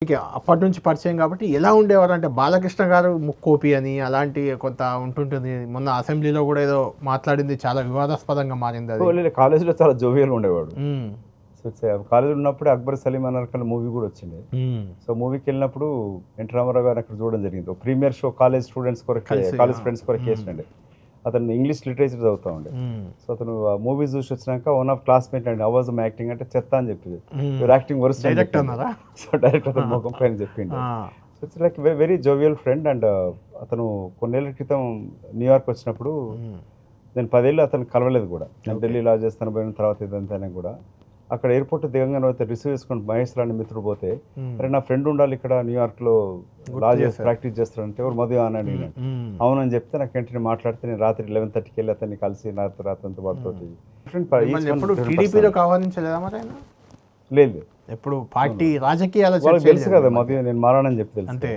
మీకు అప్పటి నుంచి పరిచయం కాబట్టి ఎలా ఉండేవారు అంటే బాలకృష్ణ గారు ముక్కోపి అని అలాంటి కొంత ఉంటుంటుంది. మొన్న అసెంబ్లీలో కూడా ఏదో మాట్లాడింది చాలా వివాదాస్పదంగా మారింది అది. కాలేజీలో చాలా జోవియల్ ఉండేవాడు. ఉమ్, సో కాలేజీలో ఉన్నప్పుడు అక్బర్ సలీం అన్నర్కల్ మూవీ కూడా వచ్చింది. ఉమ్, సో మూవీకి వెళ్ళినప్పుడు ఎన్టీ రామారావు గారు అక్కడ చూడడం జరిగింది. ప్రీమియర్ షో కాలేజ్ స్టూడెంట్స్ కొరకు, కలిసి, కాలేజ్ ఫ్రెండ్స్ కొరకు చేసినండి. అతను ఇంగ్లీష్ లిటరేచర్ చదువుతా ఉండే. ఉమ్, సో అతను మూవీ చూసి వచ్చినాక వన్ ఆఫ్ క్లాస్మేట్ అండి అవాజ్ యాక్టింగ్ అంటే చెత్త అని చెప్పింది. ఉమ్. యువర్ యాక్టింగ్ వర్స్ట్ అని డైరెక్ట్ చెప్పింది. అన్నారా? సో డైరెక్ట్ అతను ముఖం పైన చెప్పిండు. ఆ, so it's like very jovial friend. And అతను కొన్నేళ్ల క్రితం న్యూయార్క్ వచ్చినప్పుడు ఉమ్, నేను 10 ఏళ్ళు అతను కలవలేదు కూడా. నేను ఢిల్లీ లా చేస్తాను పోయిన తర్వాత ఇదంతా కూడా అక్కడ ఎయిర్పోర్ట్ దిగంగానే అయితే రిసీవ్ చేసుకుని మహేష్ రాణి మిత్రుడు పోతే, ఉమ్, అరే నా ఫ్రెండ్ ఉండాలి ఇక్కడ న్యూయార్క్లో లా చేసి చేశారు. ప్రాక్టీస్ చేస్తారంటే ఎవరు మధు అని అడిగినాను. ఉమ్, అవునని చెప్తే నాకు వెంటనే మాట్లాడితే నేను రాత్రి 11:30కి వెళ్ళి అతన్ని కలిసి రాత్రంతా వాళ్ళతోటి మిమ్మల్ని ఎప్పుడు టీడీపీలో ఆహ్వానించలేదా మరి ఆయన? లేదు ఎప్పుడు పార్టీ రాజకీయాల వాళ్ళకి తెలుసు కదా మధు నేను మారానని చెప్పి తెలుసు. అంతే.